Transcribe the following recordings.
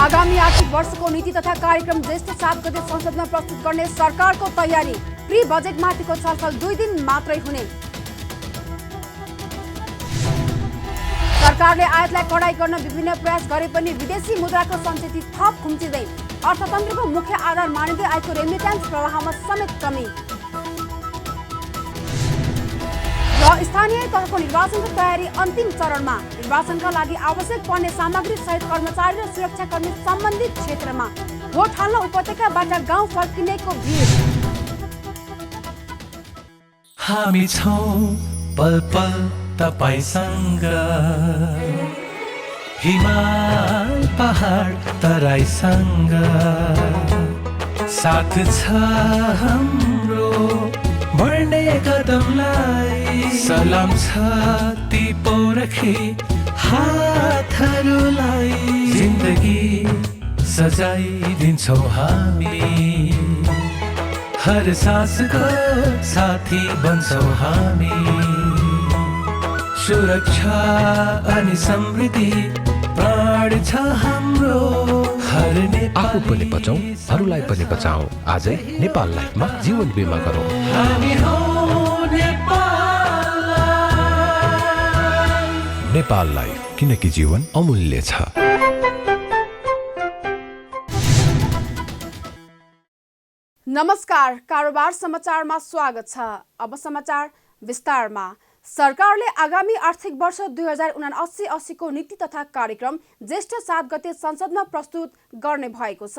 आगामी आर्थिक वर्षको नीति तथा कार्यक्रम ज्येष्ठ 7 गते संसदमा प्रस्तुत गर्ने सरकारको तयारी। प्री बजेटमाथिको छलफल 2 दिन मात्रै हुने। सरकारले आयातलाई कडाई गर्न विभिन्न प्रयास गरे पनि विदेशी मुद्राको सञ्चित थप खुम्चिँदै अर्थतन्त्रको मुख्य आधार मानिँदै आएको रेमिट्यान्स प्रवाहमा समेत कमी। र स्थानीय तहको निर्वाचनको तयारी अन्तिम चरणमा। निर्वाचनका लागि आवश्यक पर्ने सामग्री सहित कर्मचारी र सुरक्षाकर्मी सम्बन्धित क्षेत्रमा। भोट हाल्न उपत्यकाबाट गाउँ फर्किनेको भिड। हामी छौं पल पल तपाईसँग, हिमाल पहाड तराईसँग, साथ छ हाम्रो बढ्ने कदमलाई। सलाम छ ती पोरखी हातहरूलाई, जिन्दगी सजाइदिन्छौँ हामी, हर सासको साथी बन्छौँ हामी। सुरक्षा अनि समृद्धि प्राण छ हाम्रो, हर आफू पनि बचौं, अरूलाई पनि बचाऊ। आजै नेपाल लाइफमा जीवन बिमा गरौँ। हामी हौ नेपाल लाइफ। नेपाल लाइफ, किनकि जीवन अमूल्य छ। नमस्कार, कारोबार समाचारमा स्वागत छ। अब समाचार विस्तारमा। सरकारले आगामी आर्थिक वर्ष 2079-80 को नीति तथा कार्यक्रम ज्येष्ठ 7 गते संसदमा प्रस्तुत गर्ने भएको छ।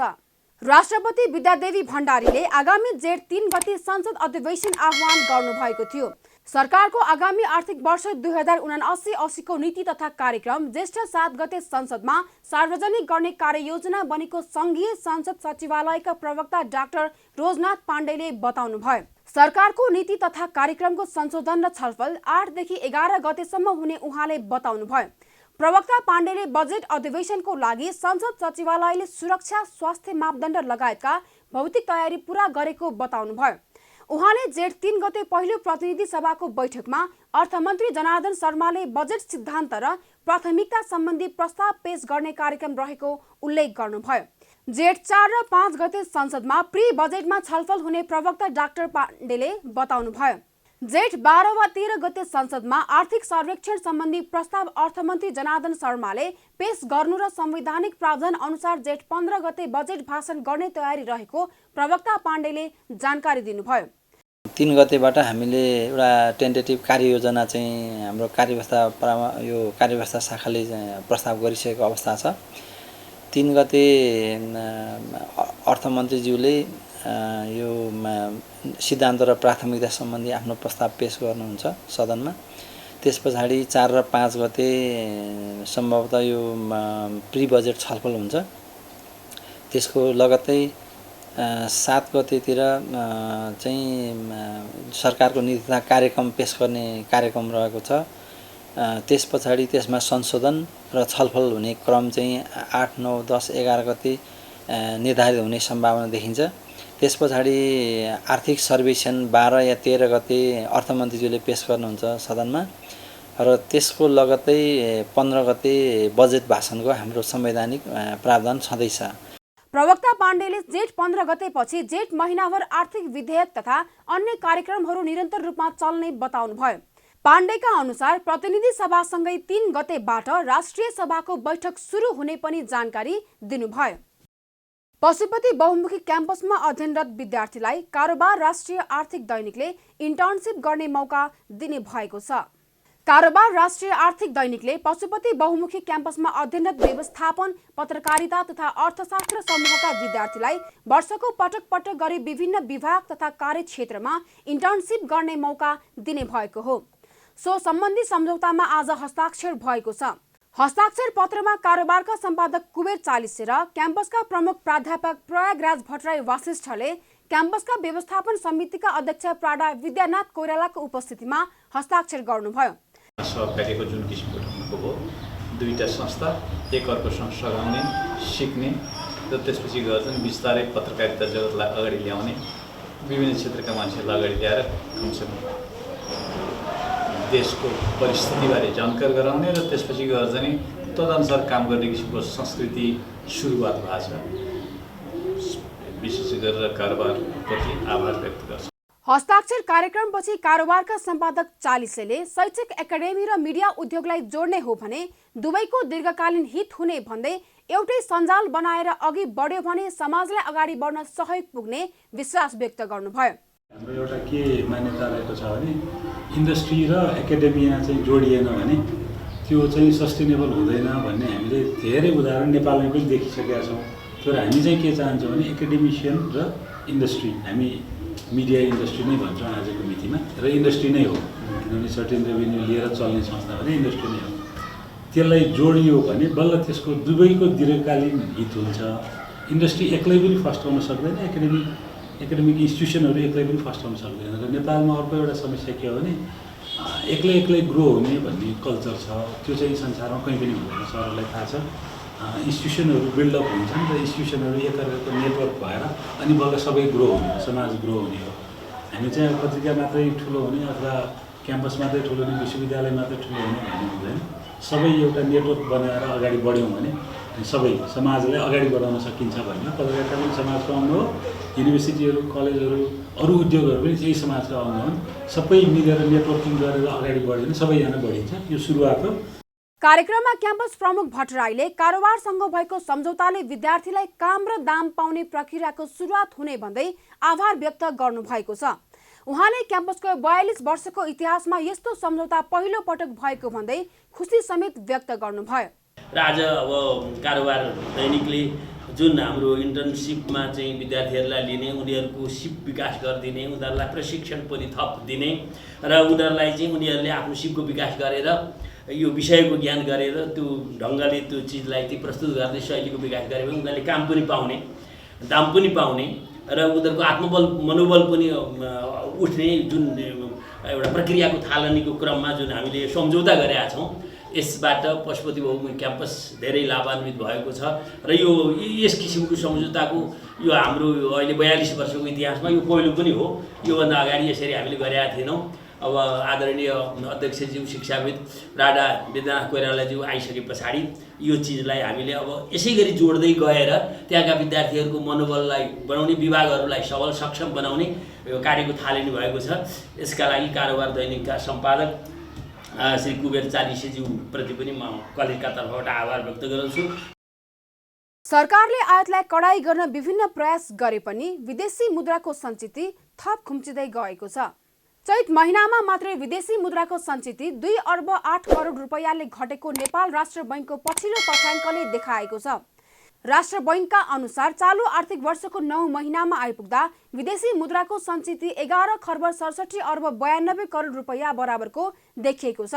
राष्ट्रपति विद्यादेवी भण्डारीले आगामी जेठ 3 गते संसद अधिवेशन आह्वान गर्नुभएको थियो। सरकारको आगामी आर्थिक वर्ष 2079-80 को नीति तथा कार्यक्रम ज्येष्ठ 7 गते संसदमा सार्वजनिक गर्ने कार्ययोजना बनेको संघीय संसद सचिवालयका प्रवक्ता डाक्टर रोजनाथ पाण्डेले बताउनुभयो। सरकारको नीति तथा कार्यक्रमको संशोधन र छलफल 8 देखि 11 गतेसम्म हुने उहाँले बताउनुभयो। प्रवक्ता पाण्डेले बजेट अधिवेशनको लागि संसद सचिवालयले सुरक्षा, स्वास्थ्य मापदण्ड लगायतका भौतिक तयारी पूरा गरेको बताउनुभयो। उहाँले जेठ 3 गते पहिलो प्रतिनिधि सभाको बैठकमा अर्थमन्त्री जनार्दन शर्माले बजेट सिद्धान्त र प्राथमिकता सम्बन्धी प्रस्ताव पेश गर्ने कार्यक्रम रहेको उल्लेख गर्नुभयो। जेठ 4 र 5 गते संसदमा प्री बजेटमा छलफल हुने प्रवक्ता डाक्टर पाण्डेले बताउनुभयो। जेठ 12 वा 13 गते संसदमा आर्थिक सर्वेक्षण सम्बन्धी प्रस्ताव अर्थमन्त्री जनार्दन शर्माले पेश गर्नु र संवैधानिक प्रावधान अनुसार जेठ 15 गते बजेट भाषण गर्ने तयारी रहेको प्रवक्ता पाण्डेले जानकारी दिनुभयो। 3 गतेबाट हामीले एउटा टेन्टेटिभ कार्ययोजना चाहिँ हाम्रो कार्यव्यवस्था शाखाले प्रस्ताव गरिसकेको अवस्था छ। 3 गते अर्थमन्त्रीज्यूले यो सिद्धान्त र प्राथमिकता सम्बन्धी आफ्नो प्रस्ताव पेश गर्नुहुन्छ सदनमा। त्यस पछाडि 4 र 5 गते सम्भवतः यो प्री बजेट छलफल हुन्छ। त्यसको लगत्तै 7 गतेतिर चाहिँ सरकारको नीति तथा कार्यक्रम पेश गर्ने कार्यक्रम रहेको छ। त्यस पछाडि त्यसमा संशोधन र छलफल हुने क्रम चाहिँ 8, 9, 10, 11 गते निर्धारित हुने सम्भावना देखिन्छ। त्यस पछाडि आर्थिक सर्वेक्षण 12 या 13 गते अर्थमन्त्रीज्यूले पेश गर्नुहुन्छ सदनमा र त्यसको लगत्तै 15 गते बजेट भाषणको हाम्रो संवैधानिक प्रावधान छँदैछ। प्रवक्ता पाण्डेले जेठ 15 गतेपछि जेठ महिनाभर आर्थिक विधेयक तथा अन्य कार्यक्रमहरू निरन्तर रूपमा चल्ने बताउनुभयो। पाण्डेका अनुसार प्रतिनिधि सभासँगै 3 गतेबाट राष्ट्रिय सभाको बैठक सुरु हुने पनि जानकारी दिनुभयो। पशुपति बहुमुखी क्याम्पसमा अध्ययनरत विद्यार्थीलाई कारोबार राष्ट्रिय आर्थिक दैनिकले इन्टर्नसिप गर्ने मौका दिने भएको छ। कारोबार राष्ट्रिय आर्थिक दैनिकले पशुपति बहुमुखी क्याम्पसमा अध्ययनरत व्यवस्थापन, पत्रकारिता तथा अर्थशास्त्र समूहका विद्यार्थीलाई वर्षको पटक पटक गरी विभिन्न विभाग तथा कार्यक्षेत्रमा इन्टर्नसिप गर्ने मौका दिने भएको हो। सो सम्बन्धी सम्झौतामा आज हस्ताक्षर भएको छ। हस्ताक्षर पत्रमा कारोबारका सम्पादक कुबेर चालिसे र क्याम्पसका प्रमुख प्राध्यापक प्रयागराज भट्टराई वासिष्ठले क्याम्पसका व्यवस्थापन समितिका अध्यक्ष प्राडा विद्यानाथ कोइरालाको उपस्थितिमा हस्ताक्षर गर्नुभयो। सहकार्यको जुन किसिमको ढङ्गको हो, दुईटा संस्था एक अर्कोसँग सघाउने, सिक्ने र त्यसपछि गएर चाहिँ बिस्तारै पत्रकारिता जगतलाई अगाडि ल्याउने, विभिन्न क्षेत्रका मान्छेहरूलाई अगाडि ल्याएर कमसेकम देशको परिस्थितिबारे जानकार गराउने र त्यसपछि गएर चाहिँ तदनुसार काम गर्ने किसिमको संस्कृति सुरुवात भएको छ। विशेष गरेर कारोबारप्रति आभार व्यक्त गर्छु। हस्ताक्षर कार्यक्रमपछि कारोबारका सम्पादक चालिसेले शैक्षिक एकाडेमी र मिडिया उद्योगलाई जोड्ने हो भने दुवैको दीर्घकालीन हित हुने भन्दै एउटै सञ्जाल बनाएर अघि बढ्यो भने समाजलाई अगाडि बढ्न सहयोग पुग्ने विश्वास व्यक्त गर्नुभयो। हाम्रो एउटा के मान्यता रहेको छ भने इन्डस्ट्री र एकाडेमिया चाहिँ जोडिएन भने त्यो चाहिँ सस्टेनेबल हुँदैन भन्ने हामीले धेरै उदाहरण नेपालमै पनि देखिसकेका छौँ। तर हामी चाहिँ के चाहन्छौँ भने एकाडेमिसियन र इन्डस्ट्री, हामी मिडिया इन्डस्ट्री नै भन्छौँ आजको मितिमा, र इन्डस्ट्री नै हो किनभने सर्टेन रेभेन्यू लिएर चल्ने संस्था भने इन्डस्ट्री नै हो। त्यसलाई जोडियो भने बल्ल त्यसको दुवैको दीर्घकालीन हित हुन्छ। इन्डस्ट्री एक्लै पनि फर्स्ट आउन सक्दैन, एकाडेमिक इन्स्टिट्युसनहरू एक्लै पनि फर्स्ट आउन सक्दैन। र नेपालमा अर्को एउटा समस्या के हो भने एक्लै ग्रो हुने भन्ने कल्चर छ, त्यो चाहिँ संसारमा कहीँ पनि हुँदैन। सरहरूलाई थाहा छ, इन्स्टिट्युसनहरू बिल्डअप हुन्छन् र इन्स्टिट्युसनहरू एकअर्काको नेटवर्क भएर अनि बल्ल सबै ग्रो हुने हो, समाज ग्रो हुने हो। हामी चाहिँ पत्रिका मात्रै ठुलो हुने अथवा क्याम्पस मात्रै ठुलो हुने, विश्वविद्यालय मात्रै ठुलो हुने भन्ने हुँदैन। सबै एउटा नेटवर्क बनाएर अगाडि बढ्यौँ भने सबै समाजलाई अगाडि बढाउन सकिन्छ भन्ने। पत्रकारिता पनि समाजको अङ्ग हो, युनिभर्सिटीहरू, कलेजहरू, अरू उद्योगहरू पनि यही समाजका अङ्ग हुन्। सबै मिलेर नेटवर्किङ गरेर अगाडि बढ्यो भने सबैजना बढिन्छ। यो सुरुवात हो। कार्यक्रममा क्याम्पस प्रमुख भट्टराईले कारोबारसँग भएको सम्झौताले विद्यार्थीलाई काम र दाम पाउने प्रक्रियाको सुरुवात हुने भन्दै आभार व्यक्त गर्नुभएको छ। उहाँले क्याम्पसको 42 वर्षको इतिहासमा यस्तो सम्झौता पहिलो पटक भएको भन्दै खुसी समेत व्यक्त गर्नुभयो। र आज अब कारोबार दैनिकले जुन हाम्रो इन्टर्नसिपमा चाहिँ विद्यार्थीहरूलाई लिने, उनीहरूको सिप विकास गरिदिने, उनीहरूलाई प्रशिक्षण पनि थप दिने र उनीहरूलाई चाहिँ उनीहरूले आफ्नो सिपको विकास गरेर यो विषयको ज्ञान गरेर त्यो ढङ्गले त्यो चिजलाई चाहिँ प्रस्तुत गर्दै शैलीको विकास गरे भने उनीहरूले काम पनि पाउने, दाम पनि पाउने र उनीहरूको आत्मबल मनोबल पनि उठ्ने जुन एउटा प्रक्रियाको थालनीको क्रममा जुन हामीले सम्झौता गरेका छौँ, यसबाट पशुपति बहुमुखी क्याम्पस धेरै लाभान्वित भएको छ। र यो यस किसिमको सम्झौताको यो हाम्रो अहिले 42 वर्षको इतिहासमा यो पहिलो पनि हो। योभन्दा अगाडि यसरी हामीले गरेका थिएनौँ। अब आदरणीय अध्यक्षज्यू शिक्षाविद राडा वेदनाथ कोइरालाज्यू आइसके पछाडि यो चिजलाई हामीले अब यसै गरी जोड्दै गएर त्यहाँका विद्यार्थीहरूको मनोबललाई बढाउने, विभागहरूलाई सबल सक्षम बनाउने यो कार्यको थालनी भएको छ। यसका लागि कारोबार दैनिकका सम्पादक श्री कुबेर चालिसेज्यू प्रति पनि म कलेजका तर्फबाट आभार व्यक्त गर्छु। सरकारले आयातलाई कडाई गर्न विभिन्न प्रयास गरे पनि विदेशी मुद्राको सञ्चिति थप खुम्चिँदै गएको छ। चैत महिनामा मात्रै विदेशी मुद्राको सञ्चिति 2 अर्ब 8 करोड रुपैयाँले घटेको नेपाल राष्ट्र बैङ्कको पछिल्लो तथ्याङ्कले देखाएको छ। राष्ट्र बैङ्कका अनुसार चालु आर्थिक वर्षको 9 महिनामा आइपुग्दा विदेशी मुद्राको सञ्चिति 11 खर्ब 67 अर्ब 92 करोड रुपैयाँ बराबरको देखिएको छ।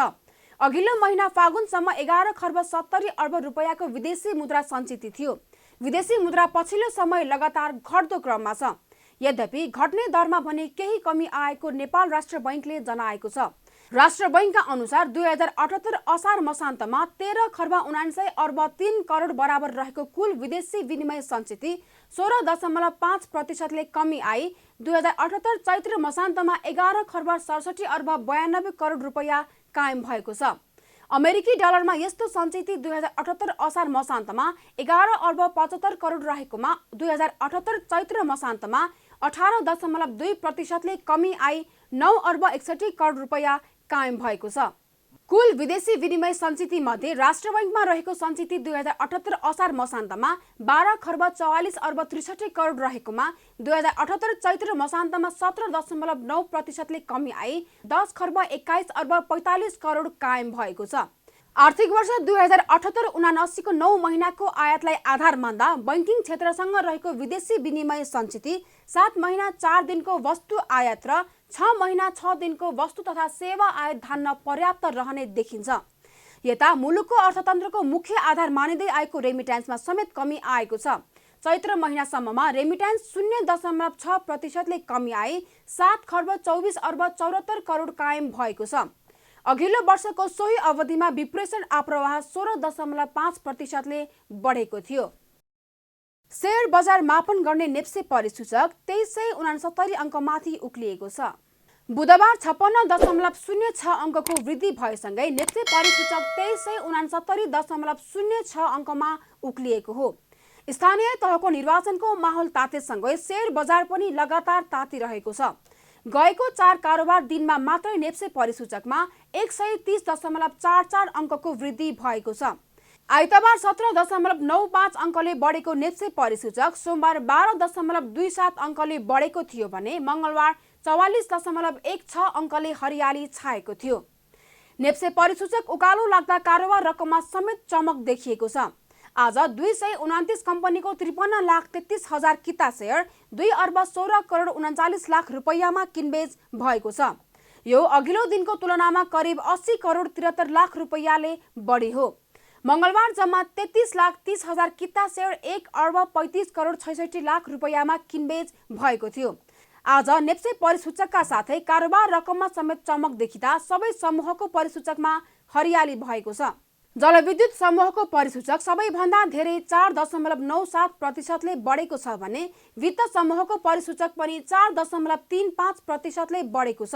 अघिल्लो महिना फागुनसम्म 11 खर्ब 70 अर्ब रुपैयाँको विदेशी मुद्रा सञ्चिति थियो। विदेशी मुद्रा पछिल्लो समय लगातार घट्दो क्रममा छ। यद्यपि घट्ने दरमा भने केही कमी आएको नेपाल राष्ट्र बैङ्कले जनाएको छ। राष्ट्र बैङ्कका अनुसार 2078 असार मसान्तमा 13 खर्ब 79 अर्ब 3 करोड बराबर रहेको कुल विदेशी विनिमय सञ्चिति 16.5%ले कमी आई 2078 चैत्र मसान्तमा 11 खर्ब 67 अर्ब 92 करोड रुपैयाँ कायम भएको छ। अमेरिकी डलरमा यस्तो सञ्चिति 2078 असार मसान्तमा 11 अर्ब 75 करोड रहेकोमा 2078 चैत्र मसान्तमा 18.2%ले कमी आई 9 अर्ब 61 करोड रुपैयाँ कायम भएको छ। कुल विदेशी विनिमय सञ्चिति मध्ये राष्ट्र बैङ्कमा रहेको सञ्चिति 2078 असार मसान्तमा 12 खर्ब 44 अर्ब 63 करोड रहेकोमा 2078 चैत्र मसान्तमा 17.9%ले कमी आई 10 खर्ब 21 अर्ब 45 करोड कायम भएको छ। आर्थिक वर्ष 2078-79 को 9 महिनाको आयातलाई आधार मान्दा बैंकिङ क्षेत्रसँग रहेको विदेशी विनिमय सञ्चिति 7 महिना 4 दिनको वस्तु आयात र 6 महिना 6 दिनको वस्तु तथा सेवा आयात धान्न पर्याप्त रहने देखिन्छ। यता मुलुकको अर्थतन्त्रको मुख्य आधार मानिँदै आएको रेमिट्यान्समा समेत कमी आएको छ। चैत्र महिनासम्ममा रेमिट्यान्स 0.6%ले कमी आई 7 खर्ब 24 अर्ब 74 करोड कायम भएको छ। अघिल्लो वर्षको सोही अवधिमा विप्रेषण आप्रवाह 16.5%ले बढेको थियो। शेयर बजार मापन गर्ने नेप्से परिसूचक 2369 अङ्कमाथि उक्लिएको छ। बुधबार 56.06 अङ्कको वृद्धि भएसँगै नेप्से परिसूचक 2369.06 अङ्कमा उक्लिएको हो। स्थानीय तहको निर्वाचनको माहौल तातेसँगै शेयर बजार पनि लगातार तातिरहेको छ। गएको 4 कारोबार दिनमा मात्रै नेप्से परिसूचकमा 130.44 अङ्कको वृद्धि भएको छ। आइतबार 17.95 अङ्कले बढेको नेप्से परिसूचक सोमबार 12.27 अङ्कले बढेको थियो भने मङ्गलबार 44.16 अङ्कले हरियाली छाएको थियो। नेप्से परिसूचक उकालो लाग्दा कारोबार रकममा समेत चमक देखिएको छ। आज 229 कम्पनीको 53,33,000 किता शेयर 2 अर्ब 16 करोड 39 लाख रुपैयाँमा किनबेच भएको छ। यो अघिल्लो दिनको तुलनामा करिब 80 करोड 73 लाख रुपैयाँले बढी हो। मङ्गलबार जम्मा 33,30,000 किता शेयर 1 अर्ब 35 करोड 66 लाख रुपैयाँमा किनबेच भएको थियो। आज नेप्से परिसूचकका साथै कारोबार रकममा समेत चमक देखिँदा सबै समूहको परिसूचकमा हरियाली भएको छ। जलविद्युत समूहको परिसूचक सबैभन्दा धेरै 4.97%ले बढेको छ भने वित्त समूहको परिसूचक पनि 4.35%ले बढेको छ।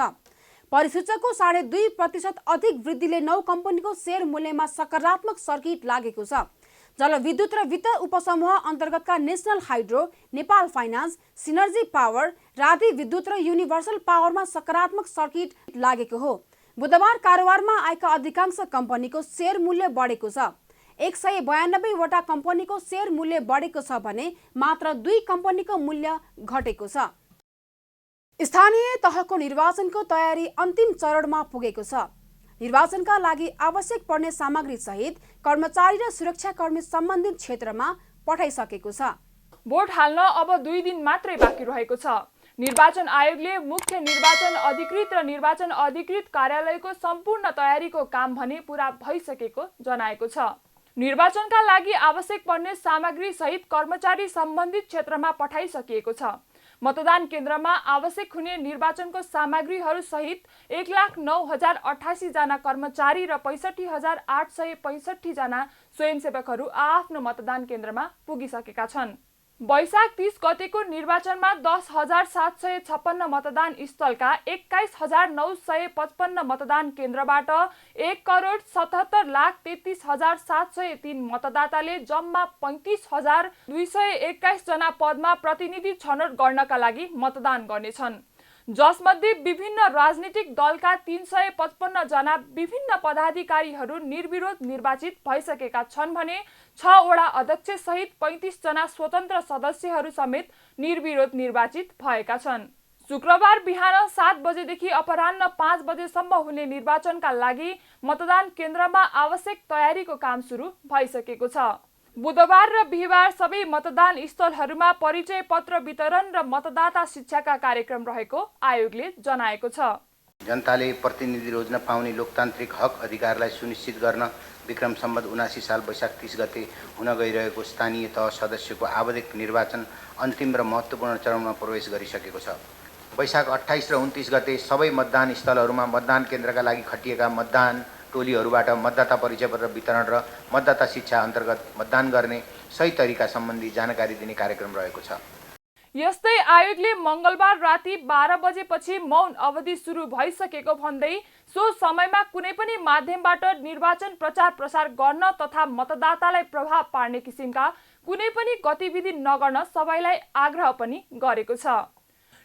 परिसूचकको 2.5% अधिक वृद्धिले 9 कम्पनीको शेयर मूल्यमा सकारात्मक सर्किट लागेको छ। जलविद्युत र वित्त उपसमूह अन्तर्गतका national hydro, Nepal finance, synergy power, Radhi Bidyut र युनिभर्सल पावरमा सकारात्मक सर्किट लागेको हो। बुधबार कारोबारमा आएका अधिकांश कम्पनीको शेयर मूल्य बढेको छ। 192 वटा कम्पनीको शेयर मूल्य बढेको छ भने मात्र 2 कम्पनीको मूल्य घटेको छ। स्थानीय तहको निर्वाचनको तयारी अन्तिम चरणमा पुगेको छ। निर्वाचनका लागि आवश्यक पर्ने सामग्री सहित कर्मचारी र सुरक्षाकर्मी सम्बन्धित क्षेत्रमा पठाइसकेको छ। भोट हाल्न अब 2 दिन मात्रै बाँकी रहेको छ। निर्वाचन आयोगले मुख्य निर्वाचन अधिकृत र निर्वाचन अधिकृत कार्यालयको सम्पूर्ण तयारीको काम भने पूरा भइसकेको जनाएको छ। निर्वाचनका लागि आवश्यक पर्ने सामग्री सहित कर्मचारी सम्बन्धित क्षेत्रमा पठाइसकिएको छ। मतदान केन्द्रमा आवश्यक हुने निर्वाचनको सामग्रीहरू सहित 1,09,088 जना कर्मचारी र 65,865 जना स्वयंसेवकहरू आफ्नो मतदान केन्द्रमा पुगिसकेका छन्। वैशाख 30 गतेको निर्वाचनमा 10,756 मतदान स्थलका 21,955 मतदान केन्द्रबाट 1,77,33,703 मतदाताले जम्मा 35,221 जना पदमा प्रतिनिधि छनौट गर्नका लागि मतदान गर्नेछन्, जसमध्ये विभिन्न राजनीतिक दलका 355 जना विभिन्न पदाधिकारीहरू निर्विरोध निर्वाचित भइसकेका छन् भने 6 वडा अध्यक्ष सहित 35 जना स्वतन्त्र सदस्यहरू समेत निर्विरोध निर्वाचित भएका छन्। शुक्रबार बिहान 7 बजेदेखि अपराह्न 5 बजेसम्म हुने निर्वाचनका लागि मतदान केन्द्रमा आवश्यक तयारीको काम सुरु भइसकेको छ। बुधबार र बिहिबार सबै मतदान स्थलहरूमा परिचय पत्र वितरण र मतदाता शिक्षाका कार्यक्रम रहेको आयोगले जनाएको छ। जनताले प्रतिनिधि रोज्न पाउने लोकतान्त्रिक हक अधिकारलाई सुनिश्चित गर्न विक्रम सम्वत 79 साल वैशाख 30 गते हुन गइरहेको स्थानीय तह सदस्यको आवधिक निर्वाचन अन्तिम र महत्त्वपूर्ण चरणमा प्रवेश गरिसकेको छ। वैशाख 28 र 29 गते सबै मतदान स्थलहरूमा मतदान केन्द्रका लागि खटिएका मतदान टोलीहरूबाट मतदाता परिचय पत्र वितरण र मतदाता शिक्षा अन्तर्गत मतदान गर्ने सही तरिका सम्बन्धी जानकारी दिने कार्यक्रम रहेको छ। यस्तै आयोगले मङ्गलबार राति 12 बजेपछि मौन अवधि सुरु भइसकेको भन्दै सो समयमा कुनै पनि माध्यमबाट निर्वाचन प्रचार प्रसार गर्न तथा मतदातालाई प्रभाव पार्ने किसिमका कुनै पनि गतिविधि नगर्न सबैलाई आग्रह पनि गरेको छ।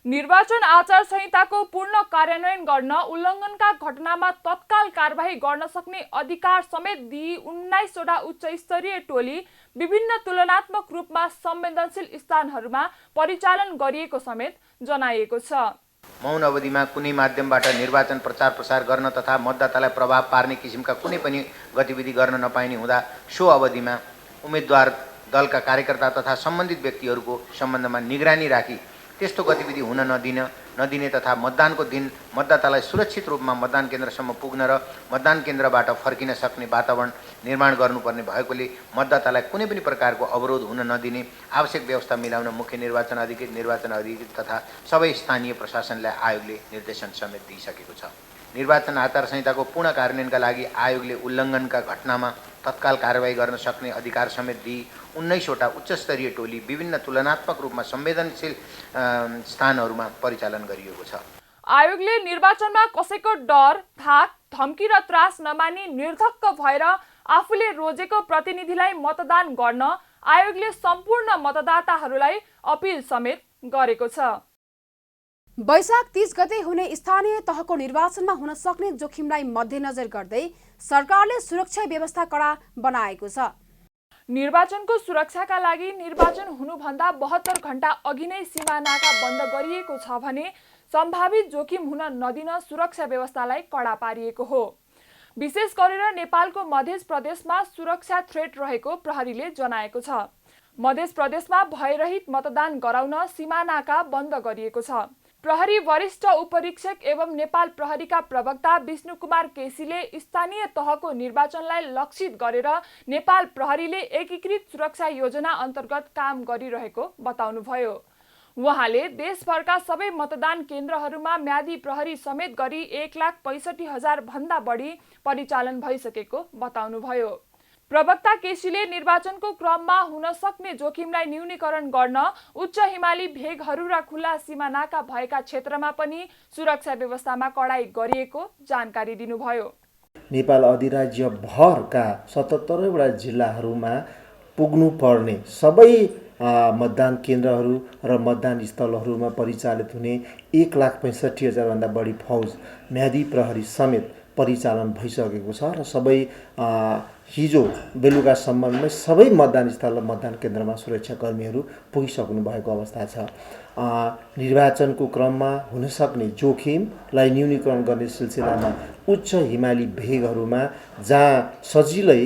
निर्वाचन आचार संहिताको पूर्ण कार्यान्वयन गर्न उल्लङ्घनका घटनामा तत्काल कारबाही गर्न सक्ने अधिकार समेत दिई 19 वटा उच्च स्तरीय टोली विभिन्न तुलनात्मक रूपमा संवेदनशील स्थानहरूमा परिचालन गरिएको समेत जनाइएको छ। मौन अवधिमा कुनै माध्यमबाट निर्वाचन प्रचार प्रसार गर्न तथा मतदातालाई प्रभाव पार्ने किसिमका कुनै पनि गतिविधि गर्न नपाइने हुँदा सो अवधिमा उम्मेदवार दलका कार्यकर्ता तथा सम्बन्धित व्यक्तिहरूको सम्बन्धमा निगरानी राखी त्यस्तो गतिविधि हुन नदिने तथा मतदानको दिन मतदातालाई सुरक्षित रूपमा मतदान केन्द्रसम्म पुग्न र मतदान केन्द्रबाट फर्किन सक्ने वातावरण निर्माण गर्नुपर्ने भएकोले मतदातालाई कुनै पनि प्रकारको अवरोध हुन नदिने आवश्यक व्यवस्था मिलाउन मुख्य निर्वाचन अधिकृत तथा सबै स्थानीय प्रशासनलाई आयोगले निर्देशन समेत दिइसकेको छ। निर्वाचन आचार संहिताको पूर्ण कार्यान्वयनका लागि आयोगले उल्लङ्घनका घटनामा तत्काल कारबाही गर्न सक्ने अधिकार समेत दिई 19 वटा उच्च स्तरीय टोली विभिन्न तुलनात्मक रूपमा संवेदनशील स्थानहरूमा परिचालन गरिएको छ। आयोगले निर्वाचनमा कसैको डर, धाक, धम्की र त्रास नमानी निर्धक्क भएर आफूले रोजेको प्रतिनिधिलाई मतदान गर्न आयोगले सम्पूर्ण मतदाताहरूलाई अपील समेत गरेको छ। वैशाख 30 गते हुने स्थानीय तहको निर्वाचनमा हुन सक्ने जोखिमलाई मध्यनजर गर्दै सरकारले सुरक्षा व्यवस्था कडा बनाएको छ। निर्वाचनको सुरक्षाका लागि निर्वाचन हुनुभन्दा 72 घण्टा अघि नै सीमा नाका बन्द गरिएको छ भने सम्भावित जोखिम हुन नदिन सुरक्षा व्यवस्थालाई कडा पारिएको हो। विशेष गरेर नेपालको मध्य प्रदेशमा सुरक्षा थ्रेट रहेको प्रहरीले जनाएको छ। मध्य प्रदेशमा भयरहित मतदान गराउन सीमा नाका बन्द गरिएको छ। प्रहरी वरिष्ठ उपरीक्षक एवं नेपाल प्रहरीका प्रवक्ता विष्णु कुमार केसीले स्थानीय तहको निर्वाचनलाई लक्षित गरेर नेपाल प्रहरीले एकीकृत सुरक्षा योजना अन्तर्गत काम गरिरहेको बताउनुभयो। उहाँले देशभरका सबै मतदान केन्द्रहरूमा म्यादी प्रहरी समेत गरी 1,65,000 भन्दा बढी परिचालन भइसकेको बताउनुभयो। प्रवक्ता केसीले निर्वाचनको क्रममा हुन सक्ने जोखिमलाई न्यूनीकरण गर्न उच्च हिमाली भेगहरू र खुला सीमा नाका भएका क्षेत्रमा पनि सुरक्षा व्यवस्थामा कडाई गरिएको जानकारी दिनुभयो। नेपाल अधिराज्य भरका 77 वटा जिल्लाहरूमा पुग्नु पर्ने सबै मतदान केन्द्रहरू र मतदान स्थलहरूमा परिचालित हुने 1,65,000 भन्दा बढी फौज म्यादी प्रहरी समेत परिचालन भइसकेको छ र सबै हिजो बेलुकासम्ममै सबै मतदान स्थल र मतदान केन्द्रमा सुरक्षाकर्मीहरू पुगिसक्नु भएको अवस्था छ। निर्वाचनको क्रममा हुन सक्ने जोखिमलाई न्यूनीकरण गर्ने सिलसिलामा उच्च हिमाली भेगहरूमा जहाँ सजिलै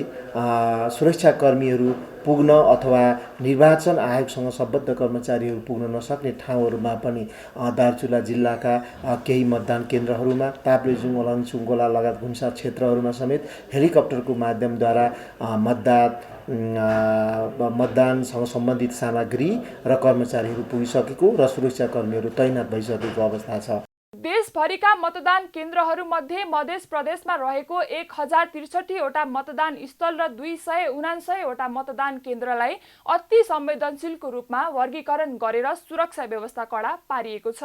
सुरक्षाकर्मीहरू पुग्न अथवा निर्वाचन आयोगसँग सम्बद्ध कर्मचारीहरू पुग्न नसक्ने ठाउँहरूमा पनि दार्चुला जिल्लाका केही मतदान केन्द्रहरूमा ताप्लेजुङ, ओलाङचुङ, गोला लगायत घुम्सा क्षेत्रहरूमा समेत हेलिकप्टरको माध्यमद्वारा मतदानसँग सम्बन्धित सामग्री र कर्मचारीहरू पुगिसकेको र सुरक्षाकर्मीहरू तैनात भइसकेको अवस्था छ। देशभरिका मतदान केन्द्रहरूमध्ये मध्य प्रदेशमा रहेको 1063 वटा मतदान स्थल र 279 वटा मतदान केन्द्रलाई अति संवेदनशीलको रूपमा वर्गीकरण गरेर सुरक्षा व्यवस्था कडा पारिएको छ।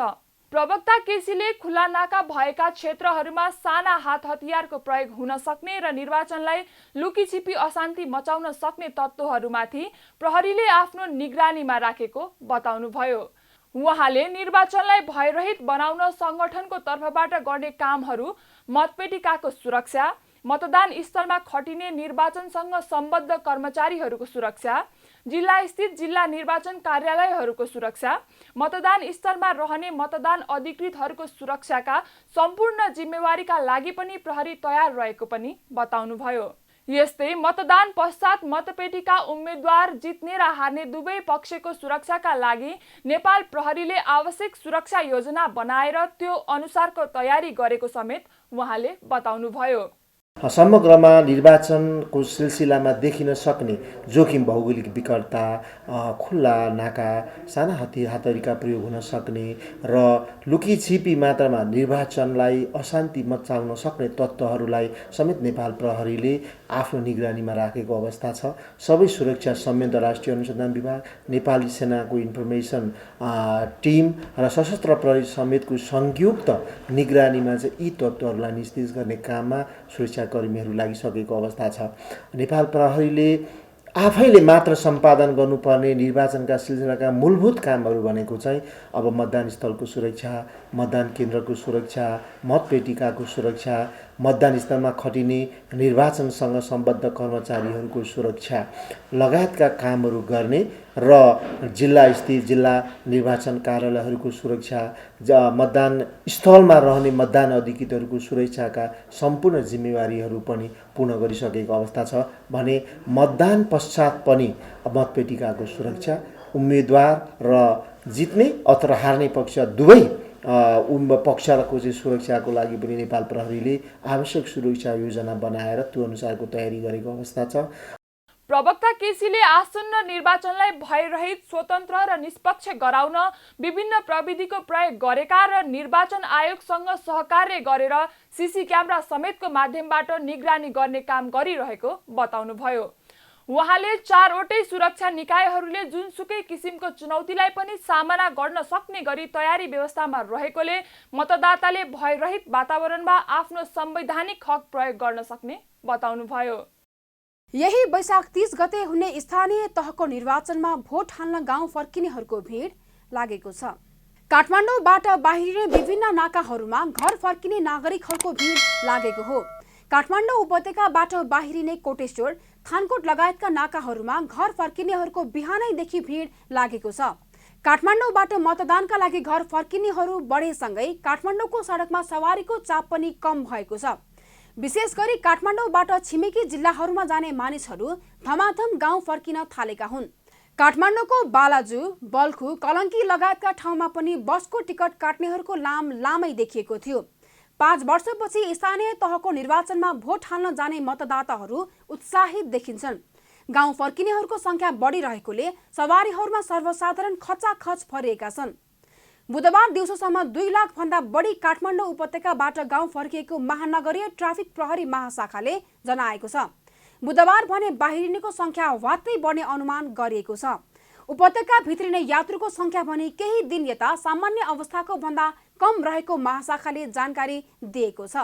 प्रवक्ता केसीले खुला नाका भएका क्षेत्रहरूमा साना हात हतियारको प्रयोग हुन सक्ने र निर्वाचनलाई लुकीछिपी अशान्ति मचाउन सक्ने तत्त्वहरूमाथि प्रहरीले आफ्नो निगरानीमा राखेको बताउनुभयो। उहाँले निर्वाचनलाई भयरहित बनाउन संगठनको तर्फबाट गर्ने कामहरू, मतपेटिकाको सुरक्षा, मतदान स्थलमा खटिने निर्वाचनसँग सम्बद्ध कर्मचारीहरूको सुरक्षा, जिल्ला स्थित जिल्ला निर्वाचन कार्यालयहरूको सुरक्षा, मतदान स्थलमा रहने मतदान अधिकृतहरूको सुरक्षाका सम्पूर्ण जिम्मेवारीका लागि पनि प्रहरी तयार रहेको पनि बताउनुभयो। यस्तै मतदान पश्चात मतपेटिका उम्मेद्वार जित्ने र हार्ने दुवै पक्षको सुरक्षाका लागि नेपाल प्रहरीले आवश्यक सुरक्षा योजना बनाएर त्यो अनुसारको तयारी गरेको समेत उहाँले बताउनुभयो। समग्रमा निर्वाचनको सिलसिलामा देखिन सक्ने जोखिम भौगोलिक विकटता, खुल्ला नाका, साना हतियारका प्रयोग हुन सक्ने र लुकीछिपी मात्रामा निर्वाचनलाई अशान्ति मचाउन सक्ने तत्त्वहरूलाई समेत नेपाल प्रहरीले आफ्नो निगरानीमा राखेको अवस्था छ। सबै सुरक्षा संयन्त्र, राष्ट्रिय अनुसन्धान विभाग, नेपाली सेनाको इन्फर्मेसन टिम र सशस्त्र प्रहरी समेतको संयुक्त निगरानीमा चाहिँ यी तत्त्वहरूलाई निस्तेज गर्ने काममा सुरक्षाकर्मीहरू लागिसकेको अवस्था छ। नेपाल प्रहरीले आफैले मात्र सम्पादन गर्नुपर्ने निर्वाचनका सिलसिलाका मूलभूत कामहरू भनेको चाहिँ अब मतदान स्थलको सुरक्षा, मतदान केन्द्रको सुरक्षा, मतपेटिकाको सुरक्षा, मतदान स्थलमा खटिने निर्वाचनसँग सम्बद्ध कर्मचारीहरूको सुरक्षा लगायतका कामहरू गर्ने र जिल्ला स्थित जिल्ला निर्वाचन कार्यालयहरूको सुरक्षा, मतदान स्थलमा रहने मतदान अधिकृतहरूको सुरक्षाका सम्पूर्ण जिम्मेवारीहरू पनि पूर्ण गरिसकेको अवस्था छ भने मतदान पश्चात पनि मतपेटिकाको सुरक्षा, उम्मेदवार र जित्ने अथवा हार्ने पक्ष दुवै पक्षको चाहिँ सुरक्षाको लागि पनि नेपाल प्रहरीले आवश्यक सुरक्षा योजना बनाएर त्यो अनुसारको तयारी गरेको अवस्था छ। प्रवक्ता केसीले आसन्न निर्वाचनलाई भयरहित, स्वतन्त्र र निष्पक्ष गराउन विभिन्न प्रविधिको प्रयोग गरेका र निर्वाचन आयोगसँग सहकार्य गरेर सीसी क्यामेरा समेतको माध्यमबाट निगरानी गर्ने काम गरिरहेको बताउनुभयो। उहाँले 4वटै सुरक्षा निकायहरूले जुनसुकै किसिमको चुनौतीलाई पनि सामना गर्न सक्ने गरी तयारी व्यवस्थामा रहेकोले मतदाताले भयरहित वातावरणमा आफ्नो संवैधानिक हक प्रयोग गर्न सक्ने बताउनुभयो। यही वैशाख 30 गते हुने स्थानीय तहको निर्वाचनमा भोट हाल्न गाउँ फर्किनेहरूको भिड लागेको छ। काठमाडौँबाट बाहिरिने विभिन्न नाकाहरूमा घर फर्किने नागरिकहरूको भिड लागेको हो। काठमाडौँ उपत्यकाबाट बाहिरिने कोटेश्वर, थानकोट लगायतका नाकाहरूमा घर फर्किनेहरूको बिहानैदेखि भिड लागेको छ। काठमाडौँबाट मतदानका लागि घर फर्किनेहरू बढेसँगै काठमाडौँको सडकमा सवारीको चाप पनि कम भएको छ। विशेष गरी काठमाडौँबाट छिमेकी जिल्लाहरूमा जाने मानिसहरू धमाधम गाउँ फर्किन थालेका हुन्। काठमाडौँको बालाजु, बल्खु, कलङ्की लगायतका ठाउँमा पनि बसको टिकट काट्नेहरूको लामै देखिएको थियो। 5 वर्षपछि स्थानीय तहको निर्वाचनमा भोट हाल्न जाने मतदाताहरू उत्साहित देखिन्छन्। गाउँ फर्किनेहरूको संख्या बढिरहेकोले सवारीहरूमा सर्वसाधारण खचाखच भरिएका छन्। बुधबार दिउँसोसम्म 2 लाख भन्दा बढी काठमाडौँ उपत्यकाबाट गाउँ फर्किएको महानगरीय ट्राफिक प्रहरी महाशाखाले जनाएको छ। बुधबार भने बाहिरिनेको संख्या वात्तै बढ्ने अनुमान गरिएको छ। उपत्यका भित्रिने यात्रुको संख्या भने केही दिन यता सामान्य अवस्थाको भन्दा कम रहेको महाशाखाले जानकारी दिएको छ।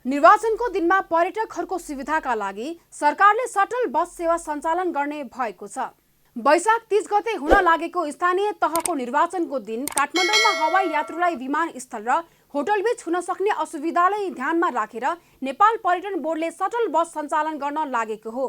निर्वाचनको दिनमा पर्यटकहरूको सुविधाका लागि सरकारले शटल बस सेवा सञ्चालन गर्ने भएको छ। वैशाख 30 गते हुन लागेको स्थानीय तहको निर्वाचनको दिन काठमाडौँमा हवाई यात्रुलाई विमानस्थल र होटल बीच हुन सक्ने असुविधालाई ध्यानमा राखेर नेपाल पर्यटन बोर्डले शटल बस सञ्चालन गर्न लागेको हो।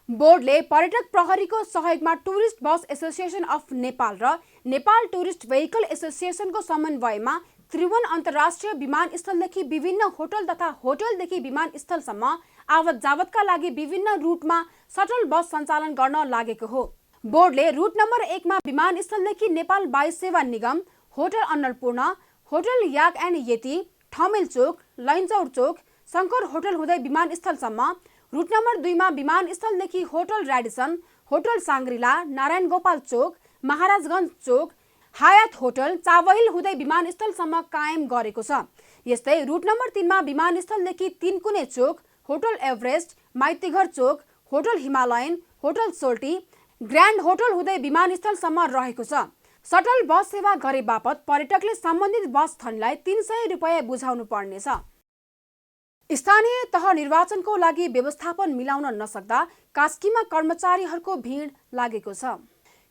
बोर्डले पर्यटक प्रहरीको सहयोगमा tourist bus association of Nepal र नेपाल टुरिस्ट भेहिकल एसोसिएसनको समन्वयमा त्रिभुवन अन्तर्राष्ट्रिय विमानस्थलदेखि विभिन्न होटल तथा होटलदेखि विमानस्थलसम्म आवत जावतका लागि विभिन्न रुटमा शटल बस सञ्चालन गर्न लागेको हो। बोर्डले रुट नम्बर 1 मा विमानस्थलदेखि Nepal Vayu Sewa Nigam, hotel Annapurna, hotel yak and Yeti, Thamel Chowk, Lainchaur Chowk, Shankar hotel हुँदै विमानस्थलसम्म, रुट नम्बर 2 मा विमानस्थलदेखि hotel Radisson, hotel Shangrila, Narayan Gopal Chowk, Maharajgunj Chowk, Hyatt hotel, Chabahil हुँदै विमानस्थलसम्म कायम गरेको छ। यस्तै रुट नम्बर 3 मा विमानस्थलदेखि तीनकुने चोक, होटल एभरेस्ट, माइतीघर चोक, होटल हिमालयन, होटल सोल्टी, ग्रान्ड होटल हुँदै विमानस्थलसम्म रहेको छ। शटल बस सेवा गरे बापत पर्यटकले सम्बन्धित बस धनीलाई 300 रुपैयाँ बुझाउनु पर्नेछ। स्थानीय तह निर्वाचनको लागि व्यवस्थापन मिलाउन नसक्दा कास्कीमा कर्मचारीहरूको भिड लागेको छ।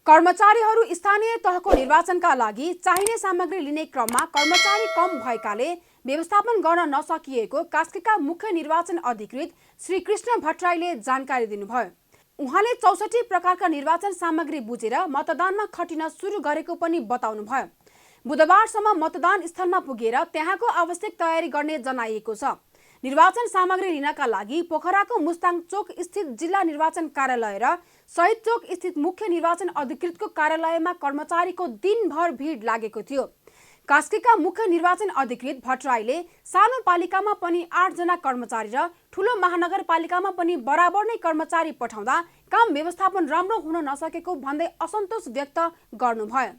कर्मचारीहरू स्थानीय तहको निर्वाचनका लागि चाहिने सामग्री लिने क्रममा कर्मचारी कम भएकाले व्यवस्थापन गर्न नसकिएको कास्कीका मुख्य निर्वाचन अधिकृत श्री कृष्ण भट्टराईले जानकारी दिनुभयो। उहाँले 64 प्रकारका निर्वाचन सामग्री बुझेर मतदानमा खटिन सुरु गरेको पनि बताउनुभयो। बुधबारसम्म मतदान स्थलमा पुगेर त्यहाँको आवश्यक तयारी गर्ने जनाइएको छ। निर्वाचन सामग्री लिनका लागि पोखराको मुस्ताङ चोक स्थित जिल्ला निर्वाचन कार्यालय र शहीद चोक स्थित मुख्य निर्वाचन अधिकृतको कार्यालयमा कर्मचारीको दिनभर भिड लागेको थियो। कास्कीका मुख्य निर्वाचन अधिकृत भट्टराईले सानो पालिकामा पनि 8 जना कर्मचारी र ठूलो महानगरपालिकामा पनि बराबर नै कर्मचारी पठाउँदा काम व्यवस्थापन राम्रो हुन नसकेको भन्दै असन्तोष व्यक्त गर्नुभयो।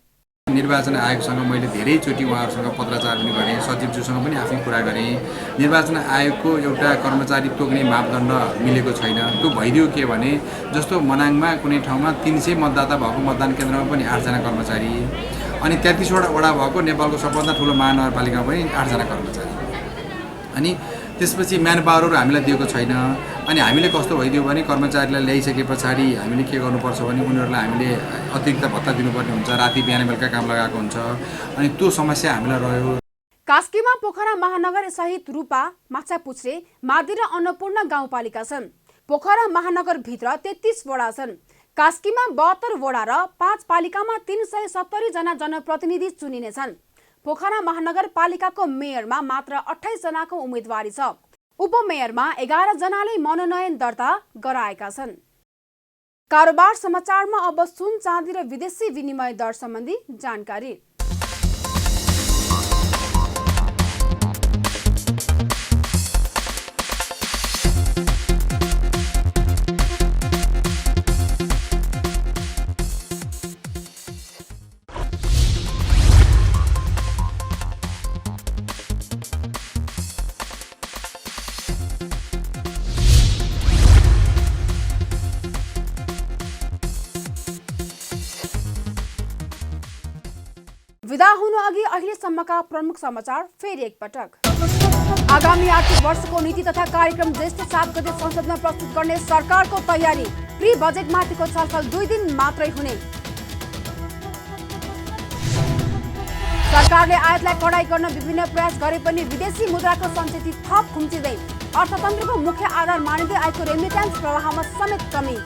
निर्वाचन आयोगसँग मैले धेरैचोटि उहाँहरूसँग पत्राचार पनि गरेँ, सचिवज्यूसँग पनि आफै कुरा गरेँ। निर्वाचन आयोगको एउटा कर्मचारी तोक्ने मापदण्ड मिलेको छैन। त्यो भइदियो के भने जस्तो मनाङमा कुनै ठाउँमा 300 मतदाता भएको मतदान केन्द्रमा पनि 8 जना कर्मचारी, अनि 33वटा वडा भएको नेपालको सबभन्दा ठुलो महानगरपालिकामा पनि 8 जना कर्मचारी, अनि त्यसपछि म्यान पावरहरू हामीलाई दिएको छैन। अनि हामीले कस्तो भइदियो भने कर्मचारीलाई ल्याइसके पछाडि हामीले के गर्नुपर्छ भने उनीहरूलाई हामीले अतिरिक्त भत्ता दिनुपर्ने हुन्छ, राति बिहान बेलुका काम लगाएको हुन्छ, अनि त्यो समस्या हामीलाई रह्यो। कास्कीमा पोखरा महानगर सहित रूपा, माछापुच्छ्रे, मादी र अन्नपूर्ण गाउँपालिका छन्। पोखरा महानगरभित्र 33 वडा छन्। कास्कीमा 72 वडा र 5 पालिकामा 370 जना जनप्रतिनिधि चुनिनेछन्। पोखरा महानगरपालिकाको मेयरमा मात्र 28 जनाको उम्मेदवारी छ। उपमेयरमा 11 जनाले मनोनयन दर्ता गराएका छन्। कारोबार समाचारमा अब सुन, चाँदी र विदेशी विनिमय दर सम्बन्धी जानकारी। विदा हुनु अघि अहिलेसम्मका प्रमुख समाचार फेरि एकपटक। आगामी आर्थिक वर्षको नीति तथा कार्यक्रम ज्येष्ठ 7 गते संसदमा प्रस्तुत गर्ने सरकारको तयारी। प्री बजेटमाथिको छलफल 2 दिन मात्रै हुने। सरकारले आयातलाई कडाई गर्न विभिन्न प्रयास गरे पनि विदेशी मुद्राको सञ्चित थप खुम्चिँदै अर्थतन्त्रको मुख्य आधार मानिँदै आएको रेमिट्यान्स प्रवाहमा समेत कमी।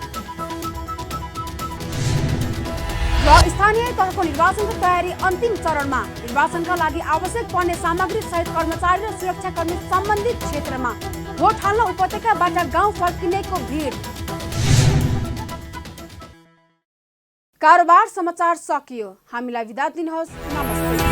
र स्थानीय तहको निर्वाचनको तयारी अन्तिम चरणमा। निर्वाचनका लागि आवश्यक पर्ने सामग्री सहित कर्मचारी र सुरक्षाकर्मी सम्बन्धित क्षेत्रमा। भोट हाल्न उपत्यकाबाट गाउँ फर्किनेको भिड। कारोबार समाचार सकियो। हामीलाई बिदा दिनुहोस्। नमस्ते।